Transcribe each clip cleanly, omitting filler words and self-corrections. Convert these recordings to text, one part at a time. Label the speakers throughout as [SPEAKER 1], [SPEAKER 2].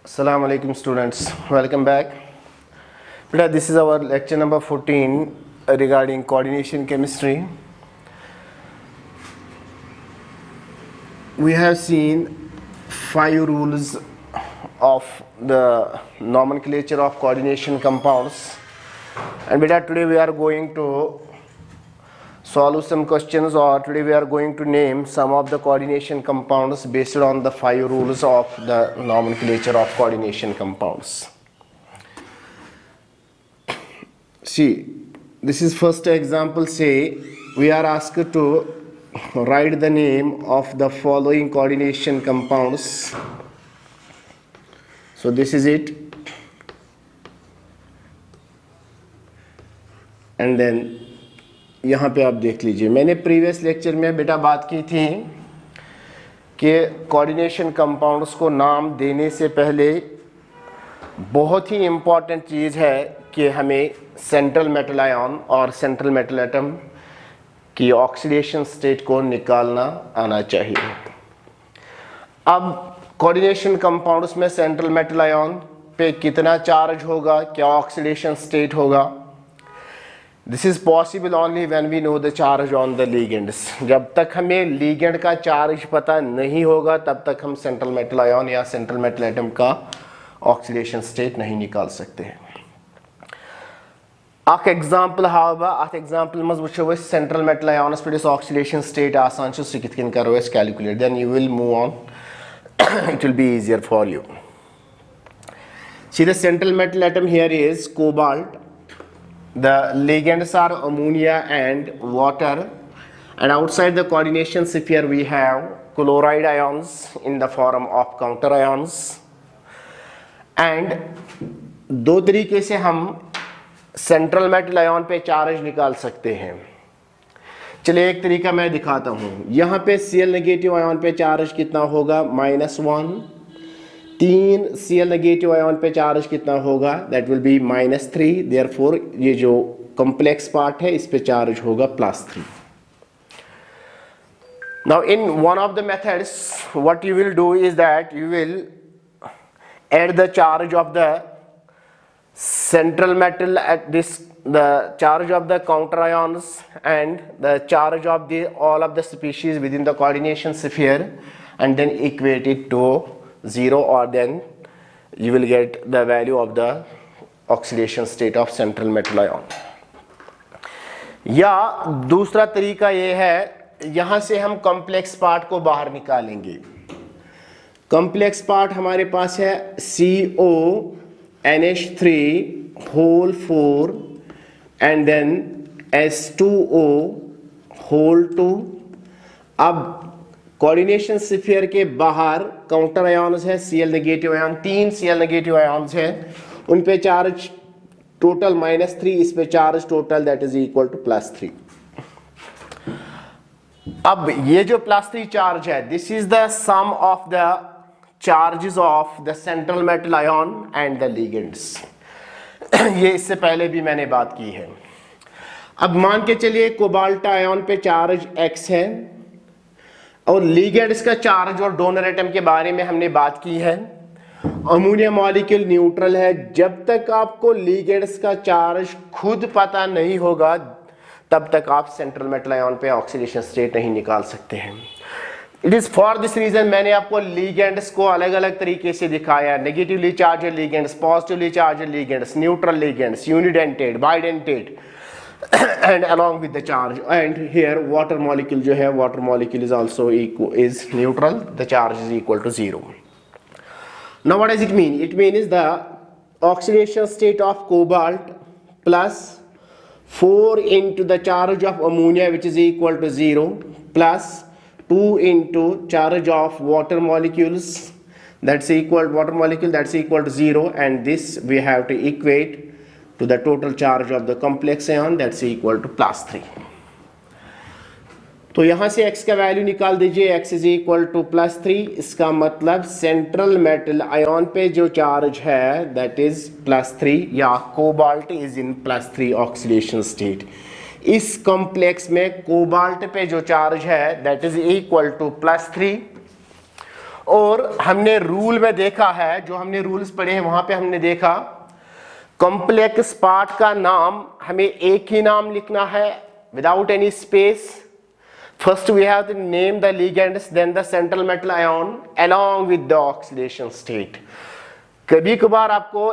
[SPEAKER 1] Assalamu alaikum students, welcome back. Beta, this is our lecture number 14 regarding coordination chemistry. We have seen 5 rules of the nomenclature of coordination compounds, and beta, today we are going to solve some questions, or today we are going to name some of the coordination compounds based on the 5 rules of the nomenclature of coordination compounds. See, this is first example. Say we are asked to write the name of the following coordination compounds. So this is it, and then यहाँ पे आप देख लीजिए, मैंने previous lecture में बेटा बात की थी कि कोऑर्डिनेशन कंपाउंड्स को नाम देने से पहले बहुत ही इम्पॉर्टेंट चीज़ है कि हमें सेंट्रल मेटल आयन और सेंट्रल मेटल एटम की ऑक्सीडेशन स्टेट को निकालना आना चाहिए। अब कोऑर्डिनेशन कंपाउंड्स में सेंट्रल मेटल आयन पे कितना चार्ज होगा, क्या ऑक्सीडेशन स्टेट होगा, this is possible only when we know the charge on the ligands. जब तक हमें लिगेंड का चार्ज पता नहीं होगा तब तक हम सेंट्रल मेटल आयन या सेंट्रल मेटल एटम का ऑक्सीडेशन स्टेट नहीं निकाल सकते हैं। अख एग्जांपल हावा, अथ एग्जांपल मज वुचो अस सेंट्रल मेटल आयनस पे ऑक्सीडेशन स्टेट आसान छ सु कितकन करो अस calculate, then you will move on, it will be easier for you. See the central metal atom here is cobalt. The ligands are ammonia and water, and outside the coordination sphere we have chloride ions in the form of counter ions. And दो तरीके से हम central metal ion पे charge निकाल सकते हैं। चलिए एक तरीका मैं दिखाता हूँ। यहाँ पे Cl नेगेटिव आयन पे चार्ज कितना होगा, -1। 3 Cl नेगेटिव आयन पे चार्ज कितना होगा, दैट विल बी -3। देयरफॉर ये जो कॉम्प्लेक्स पार्ट है इस पे चार्ज होगा +3। Now in one of the methods what you will do is that you will add the charge of the central metal at this, the charge of the counter ions and the charge of the all of the species within the coordination sphere, and then equate it to 0, or then you will get the value of the oxidation state of central metal ion. या दूसरा तरीका ये है, यहाँ से हम complex part को बाहर निकालेंगे। कॉम्प्लेक्स पार्ट हमारे पास है CONH3 and then S2O2। अब कोऑर्डिनेशन स्फीयर के बाहर काउंटर आयन्स है Cl negative ion, 3 Cl negative ions है, उन पे चार्ज टोटल -3, इस पे charge total that is equal to +3। अब ये जो +3 चार्ज है, this is the sum of the charges of the central metal ion and the ligands. ये इससे पहले भी मैंने बात की है। अब मान के चलिए कोबाल्ट आयन पे चार्ज X है और लिगेंड्स का चार्ज और डोनर एटम के बारे में हमने बात की है। अमोनिया मॉलिक्यूल न्यूट्रल है। जब तक आपको लिगेंड्स का चार्ज खुद पता नहीं होगा तब तक आप सेंट्रल मेटल आयन पे ऑक्सीडेशन स्टेट नहीं निकाल सकते हैं। It is for this reason मैंने आपको लिगेंड्स को अलग अलग तरीके से दिखाया, negatively charge ligands, positively charge ligands, neutral ligands, unidentate, bidentate, and along with the charge. And here water molecule जो है, water molecule is also is neutral, the charge is equal to 0. Now what does it mean? It means the oxidation state of cobalt plus 4 into the charge of ammonia, which is equal to 0, plus 2 into charge of water molecules, that's equal to 0, and this we have to equate to the total charge of the complex ion, that's equal to +3. तो यहाँ से x का value निकाल दीजिए, x is equal to +3। इसका मतलब central metal ion पे जो चार्ज है दैट इज +3, या cobalt is in +3 oxidation state. इस कॉम्प्लेक्स में कोबाल्ट पे जो चार्ज है दैट इज इक्वल टू +3, और हमने रूल में देखा है, जो हमने रूल्स पढ़े हैं वहां पे हमने देखा कॉम्प्लेक्स पार्ट का नाम हमें एक ही नाम लिखना है without any space. First we have to name the ligands, then the central metal ion along with the oxidation state. कभी कभार आपको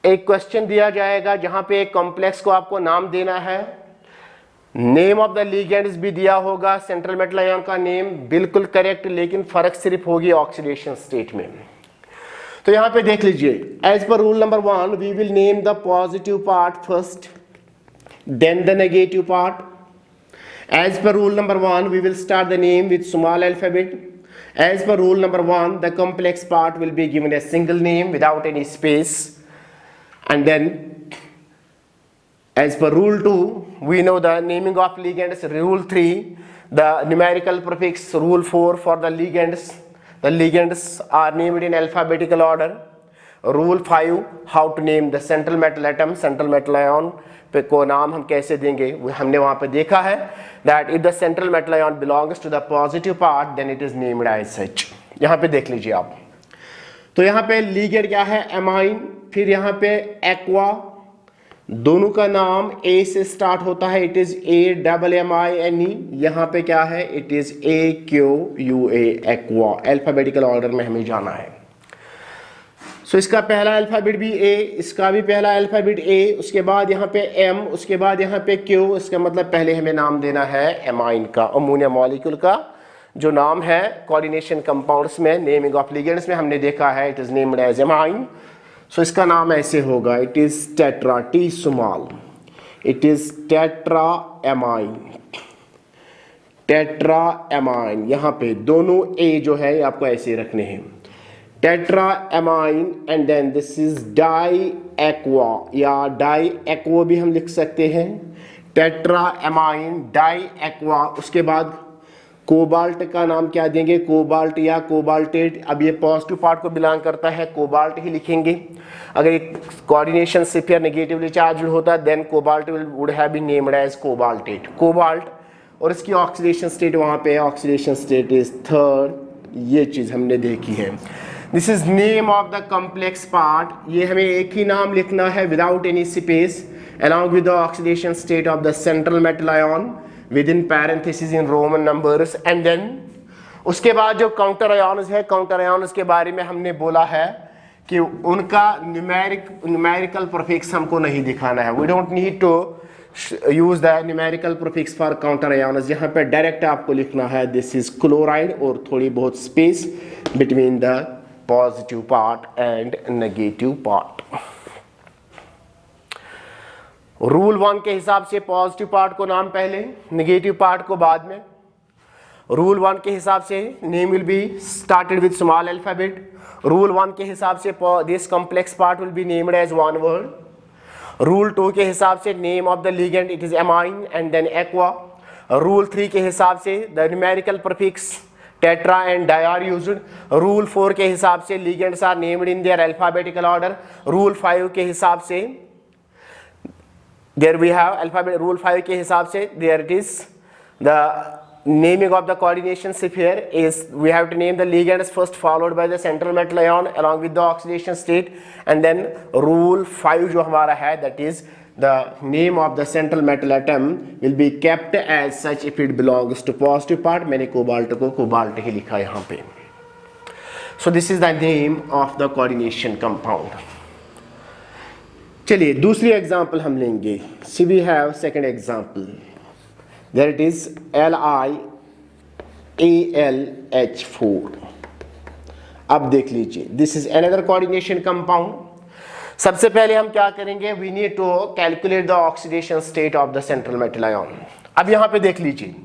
[SPEAKER 1] एक क्वेश्चन दिया जाएगा जहां पे एक कॉम्प्लेक्स को आपको नाम देना है, नेम ऑफ द लिगेंड्स भी दिया होगा, सेंट्रल मेटल आयन का नेम बिल्कुल करेक्ट, लेकिन फर्क सिर्फ होगी ऑक्सीडेशन स्टेट में. तो यहां पे देख लीजिए, as per rule number 1 we will name the positive part first, then the negative part. As per rule number 1, we will start the name with small alphabet. As per rule number 1, the complex part will be given a single name without any space. And then, as per rule 2, we know the naming of ligands. Rule 3, the numerical prefix. Rule 4 for the ligands. The ligands are named in alphabetical order. Rule 5, how to name the central metal atom, central metal ion पे को नाम हम कैसे देंगे, वो हमने वहां पे देखा है. That if the central metal ion belongs to the positive part then it is named as such. यहाँ पे देख लीजिए आप, तो यहाँ पे लिगेंड क्या है, एमाइन, फिर यहाँ पे एक्वा, दोनों का नाम ए से स्टार्ट होता है, इट इज AMMINE. यहाँ पे क्या है, it is AQUA, aqua. Alphabetical order में हमें जाना है. सो इसका पहला अल्फाबेट भी ए, इसका भी पहला अल्फाबेट ए, उसके बाद यहाँ पे एम, उसके बाद यहाँ पे क्यू. इसका मतलब पहले हमें नाम देना है एमाइन का, अमोनिया मॉलिक्यूल का जो नाम है. कोऑर्डिनेशन कंपाउंड्स में, नेमिंग ऑफ लिगेंड्स में हमने देखा है it is named as amine. So इसका नाम ऐसे होगा, it is tetra, T small, it is tetra amine, tetra amine. यहाँ पे दोनों ए जो है आपको ऐसे रखने हैं, tetraamine. And then this is di aqua या डाई एक्वा भी हम लिख सकते हैं, टेट्राएमाइन डाई एक्वा. उसके बाद कोबाल्ट का नाम क्या देंगे, कोबाल्ट या कोबाल्टेट. अब ये पॉजिटिव पार्ट को बिलोंग करता है, कोबाल्ट ही लिखेंगे. अगर एक कोऑर्डिनेशन स्फीयर नेगेटिवली चार्ज होता then cobalt would have been named as cobaltate, cobalt. और इसकी ऑक्सीडेशन स्टेट वहां पे, ऑक्सीडेशन स्टेट इज 3rd. ये चीज हमने देखी है. This is name of the complex part. ये हमें एक ही नाम लिखना है without any space, along with the oxidation state of the central metal ion within parentheses in Roman numbers. and then उसके बाद जो काउंटर आयन्स है, काउंटर आयन्स के बारे में हमने बोला है कि उनका न्यूमेरिकल प्रीफिक्स हमको नहीं दिखाना है. We don't need to use the numerical prefix for counter ions. यहाँ पे डायरेक्ट आपको लिखना है दिस इज क्लोराइड और थोड़ी बहुत space between the positive part and negative part. Rule 1 के हिसाब से पॉजिटिव पार्ट को नाम पहले, नेगेटिव पार्ट को बाद में. रूल 1 के हिसाब से name will be started with small alphabet. Rule 1 के हिसाब से this complex part will be named as one word. Rule 2 के हिसाब से name of the ligand it is amine and then aqua. Rule 3 के हिसाब से the numerical prefix tetra and di are used. Rule 4 के हिसाब से ligands are named in their alphabetical order. Rule 5 के हिसाब से there we have alphabet. Rule 5 के हिसाब से there it is the naming of the coordination sphere is we have to name the ligands first followed by the central metal ion along with the oxidation state. and then rule 5 जो हमारा है that is the name of the central metal atom will be kept as such if it belongs to positive part. मैंने cobalt को cobalt ही लिखा यहाँ पे. so this is the name of the coordination compound. चलिए दूसरी example हम लेंगे. See we have second example, there it is LiAlH4. अब देख लीजिए, this is another coordination compound. सबसे पहले हम क्या करेंगे, we need to calculate the oxidation state of the central metal ion. अब यहाँ पे देख लीजिए,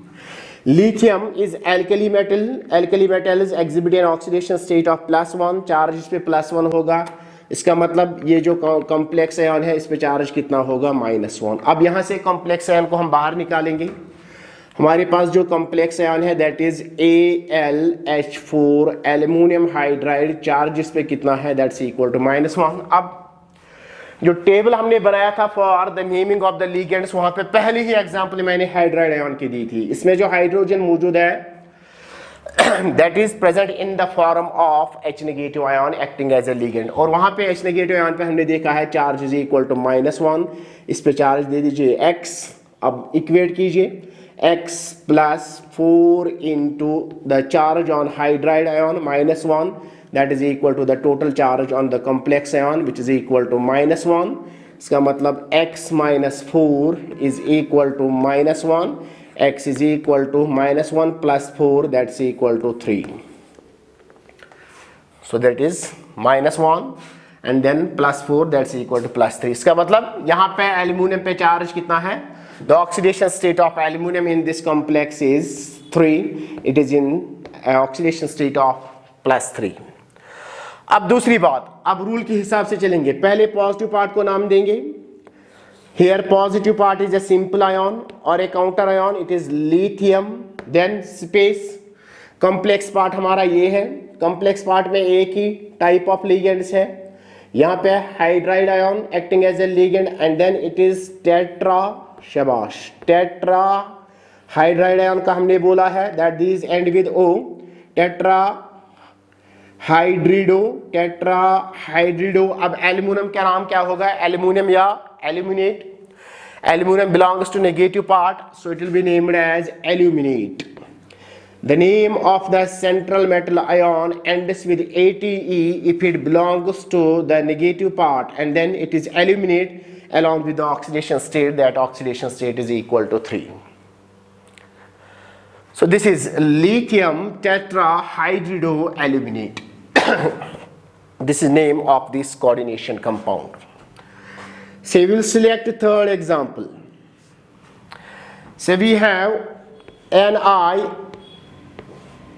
[SPEAKER 1] lithium is alkali metal. Alkali metal is exhibit an oxidation state of +1. Charge इस पे +1 होगा. इसका मतलब ये जो कॉम्प्लेक्स आयन है इस पे चार्ज कितना होगा, -1. अब यहाँ से कॉम्प्लेक्स आयन को हम बाहर निकालेंगे. हमारे पास जो कॉम्प्लेक्स आयन है that is AlH4 aluminium hydride. Charge इस पे कितना है, दैट्स इक्वल टू -1. अब जो टेबल हमने बनाया था for the naming of the ligands, वहां पे पहले ही एग्जांपल मैंने हाइड्राइड आयन की दी थी. इसमें जो हाइड्रोजन मौजूद है that is present in the form of H negative ion acting as a ligand। और वहां पे H negative ion पे हमने देखा है चार्ज इज इक्वल टू -1, इस पे चार्ज दे दीजिए x। अब इक्वेट कीजिए x plus 4 into the charge on hydride ion -1, that is equal to the total charge on the complex ion which is equal to -1। इसका मतलब x minus 4 is equal to -1, x is equal to -1 plus 4, that's equal to 3। So that is -1 and then plus 4, that's equal to plus 3। इसका मतलब यहाँ पे aluminium पे charge कितना है? The oxidation state of aluminum in this complex is 3, it is in oxidation state of +3। अब दूसरी बात, अब रूल के हिसाब से चलेंगे। पहले पॉजिटिव पार्ट को नाम देंगे। Here positive part is a simple ion और a counter ion, it is lithium, then space। complex part हमारा ये है। complex part में एक ही type of ligands है। यहाँ पे hydride ion acting as a ligand and then it is tetra, शाबाश, टेट्रा हाइड्राइड आयन का हमने बोला है that these end with O, tetra hydrido, tetra hydrido. अब एल्यूमिनियम का नाम क्या होगा? एल्यूमिनियम या aluminate. Aluminium belongs to negative part, so it will be named as aluminate। The name of the central metal ion ends with ATE if it belongs to the negative part and then it is aluminate along with the oxidation state, that oxidation state is equal to 3। So this is lithium tetrahydroaluminate। This is name of this coordination compound। So we will select the third example। So we have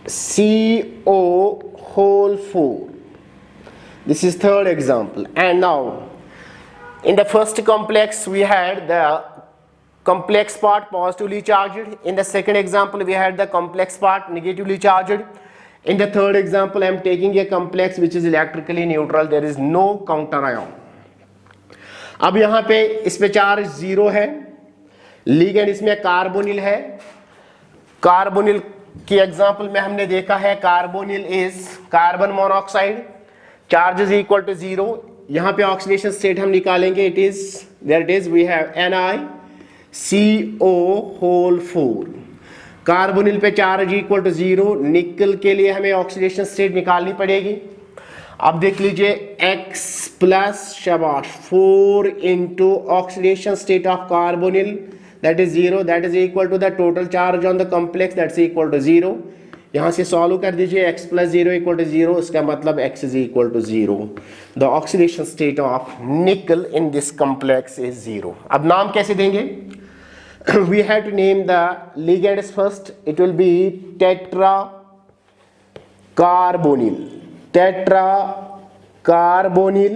[SPEAKER 1] NiCO whole 4। This is third example। And now in the first complex we had the complex part positively charged, in the second example we had the complex part negatively charged, in the third example I am taking a complex which is electrically neutral, there is no counter ion। अब यहाँ पे इस पे charge 0 है, ligand इसमें carbonyl है। Carbonyl की example में हमने देखा है carbonyl is carbon monoxide, charge is equal to 0। यहाँ पे ऑक्सीडेशन स्टेट हम निकालेंगे, it is there it is we have NiCO whole 4। Carbonyl पे चार्ज इक्वल टू 0, निकल के लिए हमें ऑक्सीडेशन स्टेट निकालनी पड़ेगी। अब देख लीजिए x प्लस शाबाश 4 into oxidation state of carbonyl that is 0, that is equal to the total charge on the complex that's equal to 0। यहाँ से सॉल्व कर दीजिए x प्लस 0 इक्वल टू 0, इसका मतलब x is equal to 0। The oxidation state of nickel in this complex is 0। अब नाम कैसे देंगे? We have to name the ligands first, it will be tetra carbonyl, tetra carbonyl,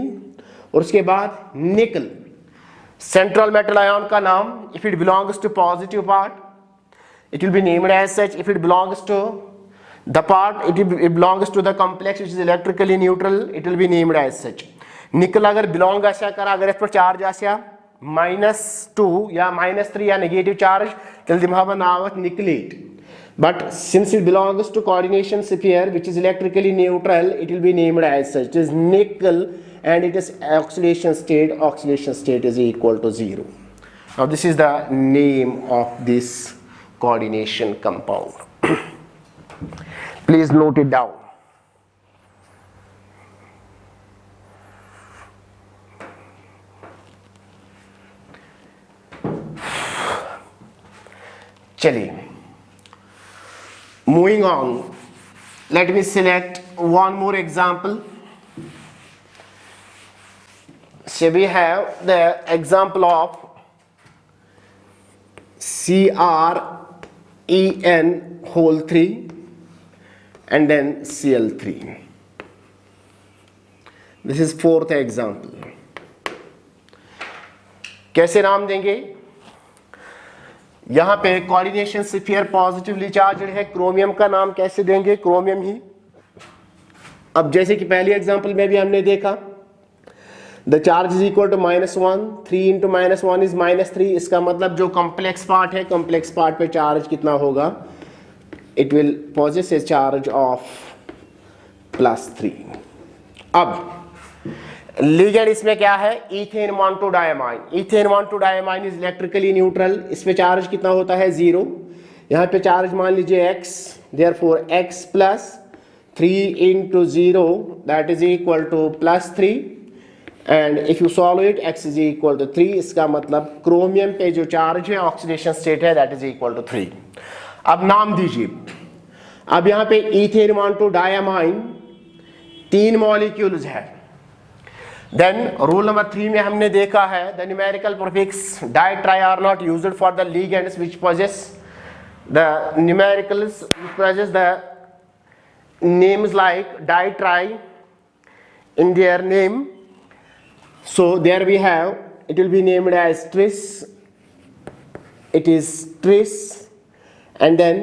[SPEAKER 1] और उसके बाद nickel. Central metal ion का नाम, if it belongs to positive part it will be named as such, if it belongs to the part it belongs to the complex which is electrically neutral, it will be named as such। निकल अगर belong आशा करा, अगर इस पर charge आशा -2 या -3 या negative charge तेल दिमाग नावत निकलेट, but since it belongs to coordination sphere which is electrically neutral, it will be named as such, it is nickel and it is oxidation state is equal to 0। now this is the name of this coordination compound। please note it down। चलिए moving on, let me select one more example। so we have the example of CrEn whole 3 and then Cl3। this is fourth example। कैसे नाम देंगे? यहां पे coordination sphere positively charged है, chromium का नाम कैसे देंगे? क्रोमियम ही। अब जैसे कि पहली एग्जांपल में भी हमने देखा the charge is equal to -1, 3 into -1 is -3। इसका मतलब जो कॉम्प्लेक्स पार्ट है, कॉम्प्लेक्स पार्ट पे चार्ज कितना होगा? it will possess a charge of +3. अब लिगेंड इसमें क्या है, इथेन 1,2-डायमाइन. इथेन 1,2-डायमाइन इज इलेक्ट्रिकली न्यूट्रल. इस पे चार्ज कितना होता है, 0. यहाँ पे चार्ज मान लीजिए x, therefore x + 3 × 0 that is equal to +3. And if you solve it x is equal to 3. इसका मतलब क्रोमियम पे जो चार्ज है ऑक्सीडेशन स्टेट है दैट इज इक्वल टू 3. अब नाम दीजिए. अब यहाँ पे इथेन 1,2-डायमाइन 3 मॉलिक्यूल्स है. देन रूल नंबर 3 में हमने देखा है the numerical prefix di tri are not used for the ligands which possess the numericals which possess the names like di-tri in their name. So there we have, it will be named as tris, it is tris, and then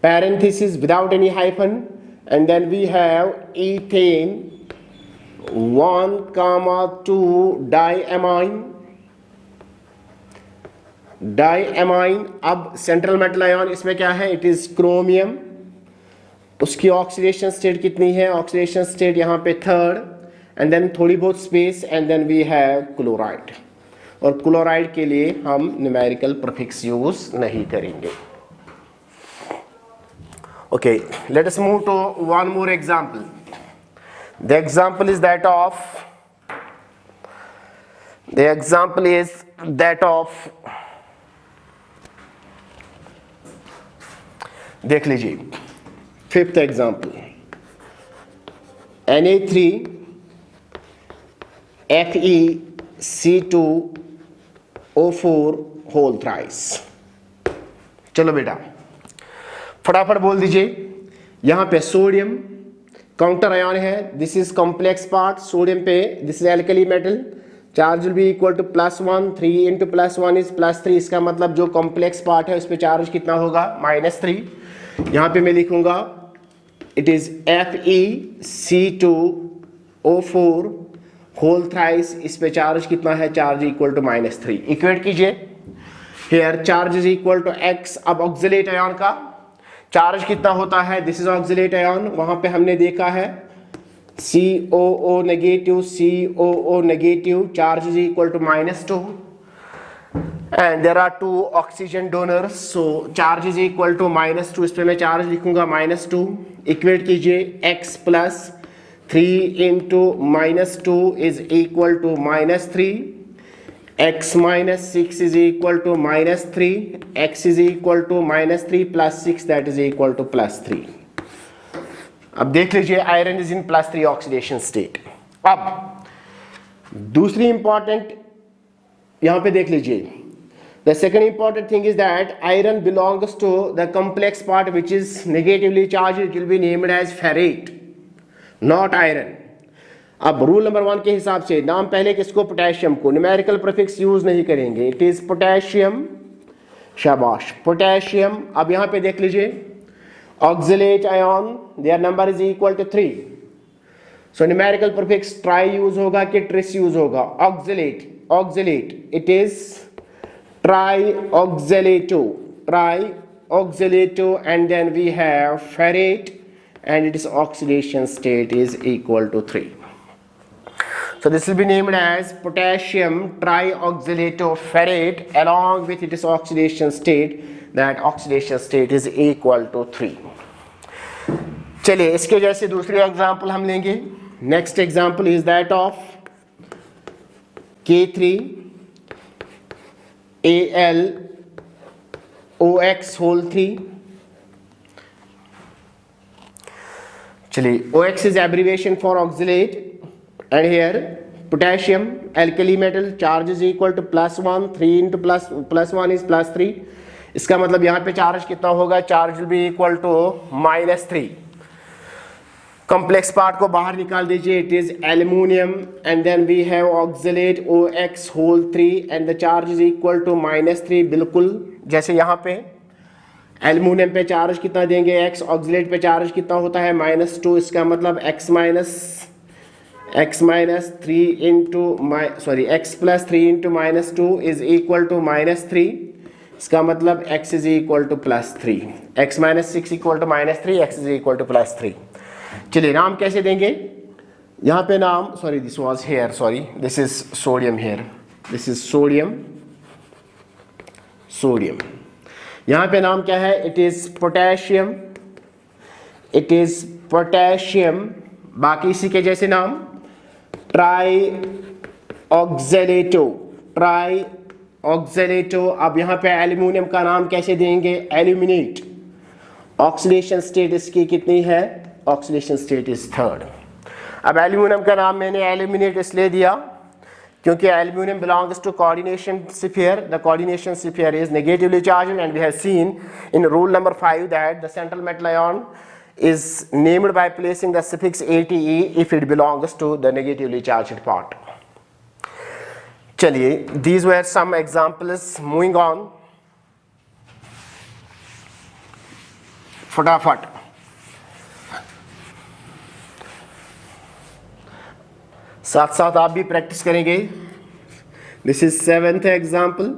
[SPEAKER 1] parenthesis without any hyphen, and then we have ethane 1,2-diamine. डाईएमाइन. अब central metal ion इसमें क्या है, it is chromium. उसकी oxidation state कितनी है, oxidation state यहाँ पे 3rd, and then थोड़ी बहुत space, and then we have chloride. और क्लोराइड के लिए हम न्यूमेरिकल प्रीफिक्स यूज नहीं करेंगे. Okay, let us move to one more example. The example is that of देख लीजिए 5th example. Na3FeC2O4 whole thrice. चलो बेटा फटाफट बोल दीजिए. यहां पे सोडियम काउंटर आयन है, this is complex part. Sodium पे this is alkali metal, charge will be equal to +1. 3 × +1 is +3. इसका मतलब जो कॉम्प्लेक्स पार्ट है उस पे चार्ज कितना होगा, -3. यहाँ पे मैं लिखूंगा it is FeC2O4 whole thrice. इस पे चार्ज कितना है, चार्ज इक्वल टू -3. इक्वेट कीजिए. Here charge is equal to x. अब ऑक्सिलेट आयन का चार्ज कितना होता है, दिस इज ऑक्सिलेट आयन. वहां पे हमने देखा है COO negative, COO negative, charge is equal to -2. And there are 2 oxygen donors, so charge is equal to -2. इस पे मैं चार्ज लिखूंगा -2. इक्वेट कीजिए x + 3 × -2 is equal to -3. x - 6 is equal to -3. x is equal to -3 + 6 that is equal to +3. अब देख लीजिए iron is in +3 oxidation state. अब दूसरी इंपॉर्टेंट यहां पे देख लीजिए. The second important thing is that iron belongs to the complex part which is negatively charge. It will be named as ferrate, not iron. अब रूल नंबर 1 के हिसाब से नाम पहले किसको, पोटेशियम को. न्यूमेरिकल प्रीफिक्स यूज नहीं करेंगे, इट इज पोटेशियम. शाबाश, पोटेशियम. अब यहां पे देख लीजिए oxalate ion, there number is equal to 3. So numerical prefix tri use होगा कि ट्रिस यूज होगा. Oxalate, oxalate, it is tri oxalato, tri oxalato, and then we have ferrate and its oxidation state is equal to 3. So this will be named as potassium trioxylato-ferrate along with its oxidation state. That oxidation state is equal to 3. चलिए इसके जैसे दूसरी example हम लेंगे. Next example is that of K3AlOX whole 3. चलिए OX is abbreviation for oxalate, and here potassium alkali metal, charge is equal to +1. 3 × +1 is +3. इसका मतलब यहाँ पे चार्ज कितना होगा, charge will be equal to -3. Complex part को बाहर निकाल दीजिए, it is aluminium, and then we have oxalate OX whole 3 and the charge is equal to -3. बिल्कुल जैसे यहाँ पे एल्यूमिनियम पे चार्ज कितना देंगे x, ऑक्सिलेट पे चार्ज कितना होता है -2. इसका मतलब x + 3 × -2 इज इक्वल टू -3. इसका मतलब x is equal to +3, x minus 6 equal to -3, x is equal to +3। चलिए नाम कैसे देंगे यहाँ पे नाम, sorry this was here, sorry this is sodium here, this is sodium, sodium. यहाँ पे नाम क्या है, it is potassium, it is potassium. बाकी इसी के जैसे नाम ट्राई ऑक्जेलेटो, ट्राई ऑक्जेलेटो। अब यहाँ पे एल्यूमिनियम का नाम कैसे देंगे, एल्यूमिनेट। ऑक्सीडेशन स्टेट इसकी कितनी है, ऑक्सीडेशन स्टेट इज 3rd। अब एल्यूमिनियम का नाम मैंने एल्यूमिनेट इसलिए दिया क्योंकि aluminium belongs to coordination sphere, the coordination sphere is negatively charged and we have seen in rule number 5 that the central metal ion is named by placing the suffix ate if it belongs to the negatively charged part. चलिए, these were some examples. Moving on, फटाफट साथ साथ आप भी practice करेंगे। This is 7th example.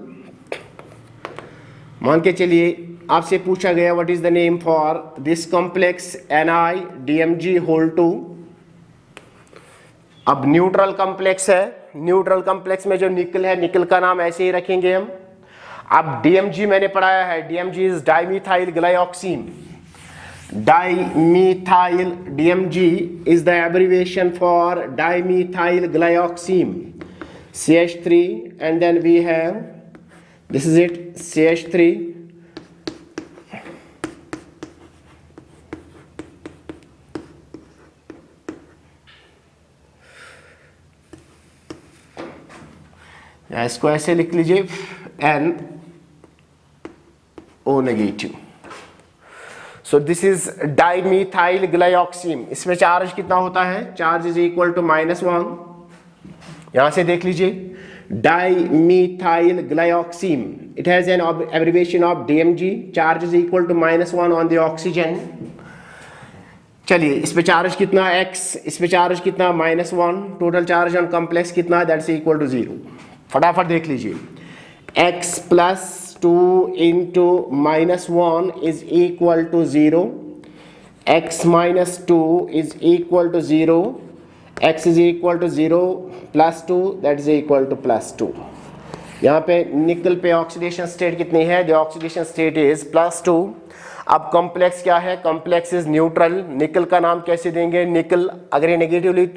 [SPEAKER 1] मान के चलिए आपसे पूछा गया what is the name for this complex NiDMg whole 2। अब न्यूट्रल कॉम्प्लेक्स है, न्यूट्रल कॉम्प्लेक्स में जो निकल है, निकल का नाम ऐसे ही रखेंगे हम। अब DMg मैंने पढ़ाया है, DMg is dimethyl glyoxime, dimethyl, DMg is the abbreviation for dimethyl glyoxime, CH3, and then we have, this is it, CH3, या इसको ऐसे लिख लीजिए NO नेगेटिव। So this is dimethyl glyoxime. इसमें चार्ज कितना होता है, चार्ज इज इक्वल टू -1। यहां से देख लीजिए, dimethyl glyoxime, it has an abbreviation of DMg, charge is equal to -1 on the oxygen. चलिए, इस पे चार्ज कितना x, इस पे चार्ज कितना -1, टोटल चार्ज ऑन कॉम्प्लेक्स कितना, दैट्स इक्वल टू 0। फटाफट देख लीजिए, x + 2 into -1 is equal to 0, x - 2 is equal to 0, x is equal to 0 + 2 that is equal to +2। यहाँ पे निकल पे ऑक्सीडेशन स्टेट कितनी है, द ऑक्सीडेशन स्टेट इज +2। अब कॉम्प्लेक्स क्या है, कॉम्प्लेक्स इज न्यूट्रल। निकल का नाम कैसे देंगे, निकल अगर ये नेगेटिवली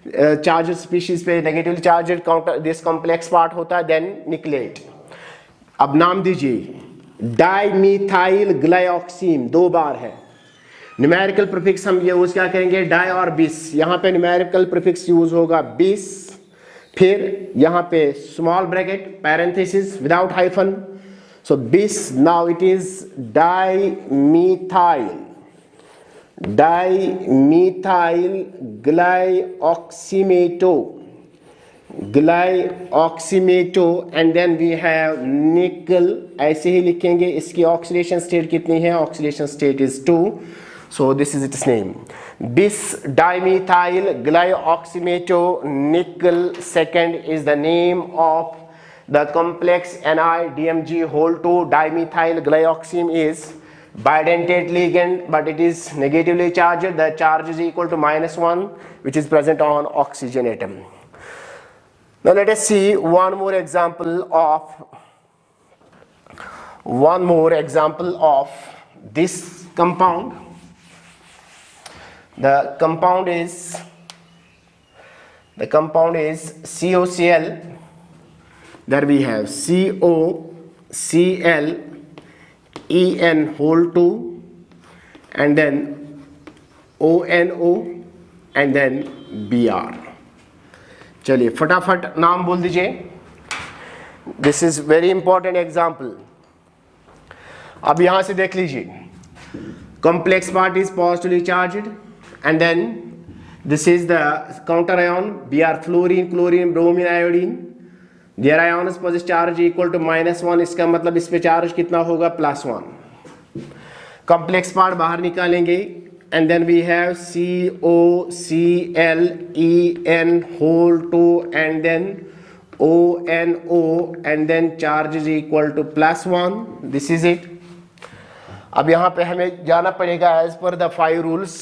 [SPEAKER 1] चार्ज स्पीशीज पे negatively charge this complex part होता है देन निकलेट। अब नाम दीजिए डाइमीथाइल ग्लाइऑक्सीम, 2 बार है। न्यूमेरिकल प्रीफिक्स हम यूज क्या करेंगे, डाई और बिस। यहाँ पे न्यूमेरिकल प्रीफिक्स यूज होगा बिस, फिर यहाँ पे small bracket parenthesis without hyphen, so bis. Now it is dimethyl, dimethyl glyoximato, glyoximato, and then we have nickel, ऐसे ही लिखेंगे। इसकी ऑक्सीडेशन स्टेट कितनी है, oxidation state is 2, so this is its name, bis dimethyl glyoximato nickel. Second is the name of the complex NiDMg whole 2। Dimethyl glyoxime is bidentate ligand, but it is negatively charged. The charge is equal to -1, which is present on oxygen atom. Now let us see one more example of this compound. The compound is COCl. There we have COCl, En whole 2, and then ONO, and then Br। चलिए फटाफट नाम बोल दीजिए। This is very important example. अब यहां से देख लीजिए, complex part is positively charged, and then this is the counter ion Br, fluorine, chlorine, bromine, iodine. Their ions positive charge equal to -1, इसका मतलब इस पे चार्ज कितना होगा, +1। कॉम्प्लेक्स पार्ट बाहर निकालेंगे, and then we have COCl En whole 2, and then ONO and then charge is equal to +1. This is it. अब यहाँ पे हमें जाना पड़ेगा as per the 5 rules.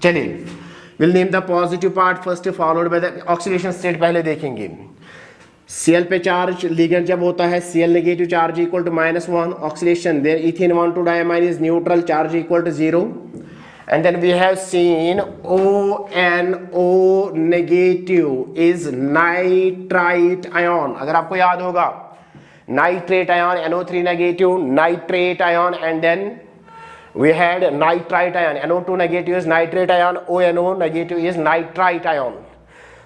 [SPEAKER 1] चलिए, we'll name the positive part first followed by the oxidation state. पहले देखेंगे Cl पे चार्ज लिगेंड जब होता है Cl negative charge equal to -1 oxidation there ethane 1,2 diamine is neutral charge equal to 0 and then we have seen ONO negative is nitrite ion. अगर आपको याद होगा nitrate ion NO3 negative nitrate ion and then we had nitrite ion NO2 negative is nitrate ion ONO negative is nitrite ion.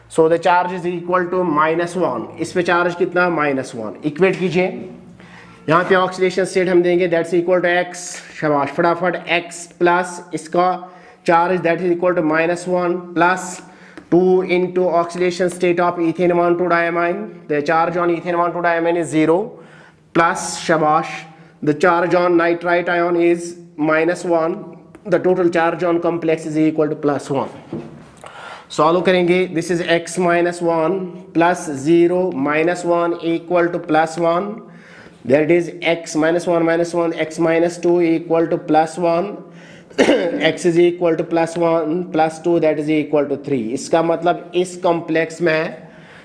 [SPEAKER 1] So the charge is equal to -1. इस पे charge कितना -1 equate कीजिए. यहाँ पे ऑक्सीडेशन स्टेट हम देंगे that's equal to x. शाबाश फटाफट x प्लस इसका charge that is equal to -1 plus 2 into oxidation state of ethane 1,2 diamine. The charge on ethane 1,2 diamine is 0 plus shabash the charge on nitrite ion is -1. The total charge on complex is equal to +1. Solve करेंगे this is x -1 plus 0 -1 equal to +1. That is x -1 x -2 equal to +1. x is equal to +1 +2 that is equal to 3. इसका मतलब इस complex में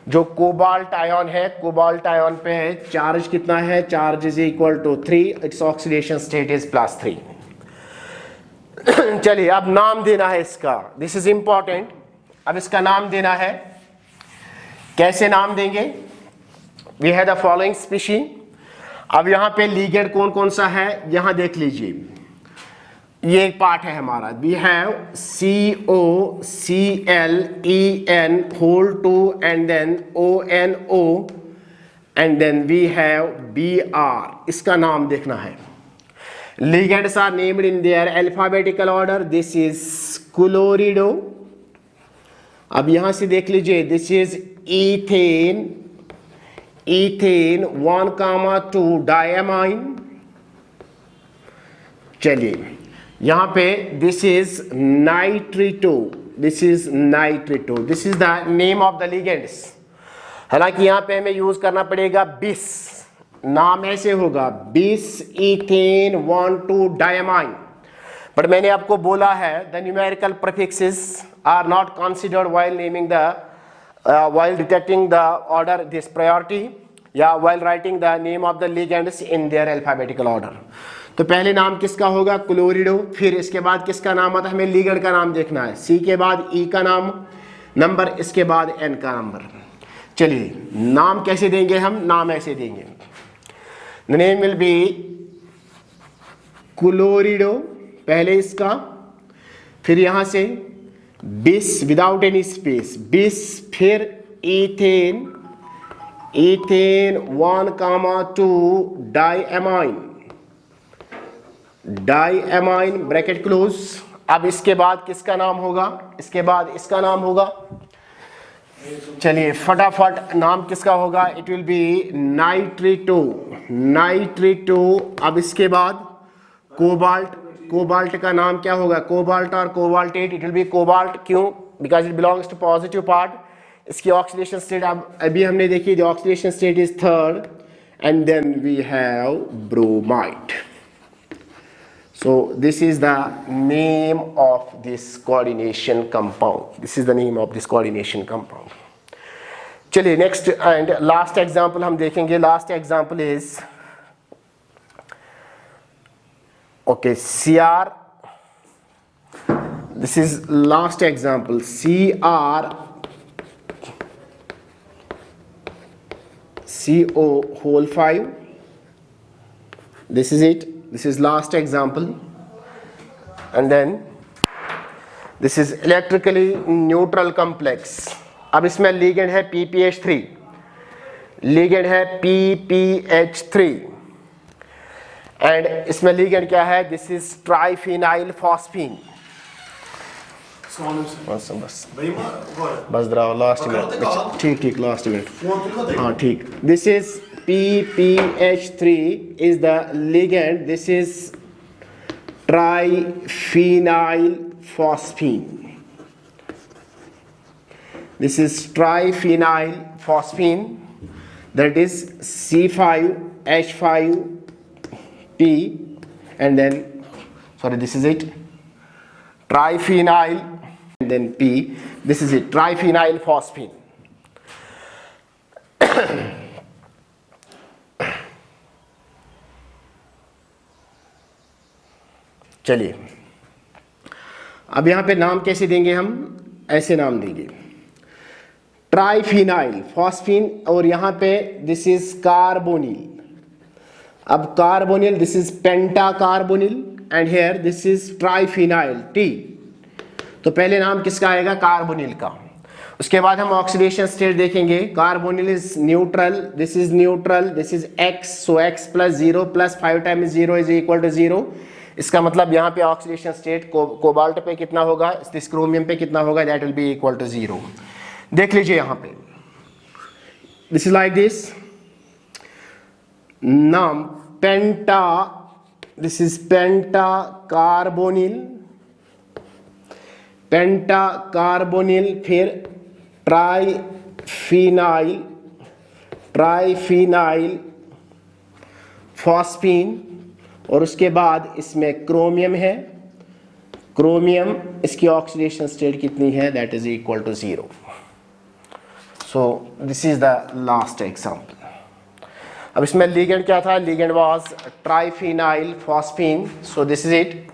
[SPEAKER 1] जो cobalt ion है cobalt ion पे charge कितना है charge is equal to 3. Its oxidation state is +3. चलिए अब नाम देना है इसका. This is important. अब इसका नाम देना है. कैसे नाम देंगे? We have the following species. अब यहाँ पे लीगेंड कौन कौन सा है यहाँ देख लीजिए. ये एक पार्ट है हमारा. We have COCLEN whole 2 and then ONO and then we have BR. इसका नाम देखना है. Ligands are named in their alphabetical order. This is क्लोरिडो. अब यहां से देख लीजिए दिस इज ईथेन 1,2 डायमाइन. चलिए यहां पे this is nitrito. This is the name of the ligands. हालांकि यहां पे हमें यूज करना पड़ेगा बिस. नाम ऐसे होगा बिस ईथेन 1,2 डायमाइन. बट मैंने आपको बोला है the numerical prefixes are not considered while naming the while detecting the order this priority या while writing the name of the ligands in their alphabetical order. तो पहले नाम किसका होगा क्लोरिडो. फिर इसके बाद किसका नाम आता है हमें लिगेंड का नाम देखना है. C के बाद E का नाम नंबर इसके बाद N का नंबर. चलिए नाम कैसे देंगे हम. नाम ऐसे देंगे the name will be क्लोरिडो पहले इसका. फिर यहां से बिस विदाउट एनी स्पेस बिस. फिर ईथेन 1,2 डायमाइन ब्रैकेट क्लोज. अब इसके बाद किसका नाम होगा इसके बाद इसका नाम होगा. चलिए फटाफट नाम किसका होगा. It will be nitrito. अब इसके बाद कोबाल्ट का नाम क्या होगा कोबाल्ट और cobaltate. It will be cobalt. क्यों? Because it belongs to positive part. इसकी ऑक्सीडेशन स्टेट अभी हमने देखी. The oxidation state is 3rd and then we have bromide. So this is the name of this coordination compound. This is the name of this coordination compound. चलिए next and last example हम देखेंगे. Last example is okay CR. This is last example CO whole 5. This is it. This is last example. And then this is electrically neutral complex. अब इसमें ligand है PPH3. Ligand है PPH3 and इसमें ligand क्या है. This is triphenyl phosphine. बस द्राव last minute. ठीक last minute. हाँ ठीक. This is PPH3 is the ligand. This is triphenyl phosphine. This is triphenyl phosphine. that is C5H5P, and then sorry, this is it, triphenyl, and then P, this is it, triphenyl phosphine. चलिए अब यहां पे नाम कैसे देंगे हम, ऐसे नाम देंगे, ट्राइफिनाइल फॉस्फीन, और यहां पे दिस इज कार्बोनिल. अब carbonyl, this is penta carbonyl, and here this is triphenyl T. तो पहले नाम किसका आएगा, कार्बोनिल का. उसके बाद हम ऑक्सीडेशन स्टेट देखेंगे. Carbonyl is neutral, this is neutral, this is X, so X + 0 + 5 × 0 is equal to 0. इसका मतलब यहाँ पे ऑक्सीडेशन स्टेट कोबाल्ट पे कितना होगा, इस क्रोमियम पे कितना होगा, that will be equal to 0. देख लीजिए यहाँ पे, दिस इज लाइक दिस, नाम penta, this is penta carbonyl, penta carbonyl, फिर ट्राइफिनाइल, ट्राइफिनाइल फॉस्फीन, और उसके बाद इसमें क्रोमियम है, क्रोमियम, इसकी ऑक्सीडेशन स्टेट कितनी है, that is equal to 0. So this is the last example. अब इसमें लिगेंड क्या था, ligand was triphenyl phosphine, so this is it,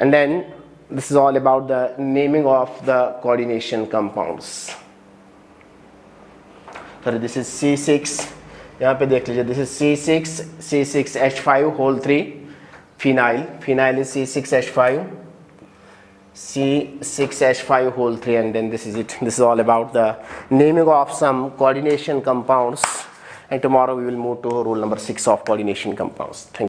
[SPEAKER 1] and then this is all about the naming of the coordination compounds. Sorry, this is C6, यहाँ पे देख लीजिए, this इज C6H5 whole 3 phenyl, phenyl is C6H5 whole 3, and then this is it. This is all about the naming of some coordination compounds, and tomorrow we will move to rule number 6 of coordination compounds. Thank you.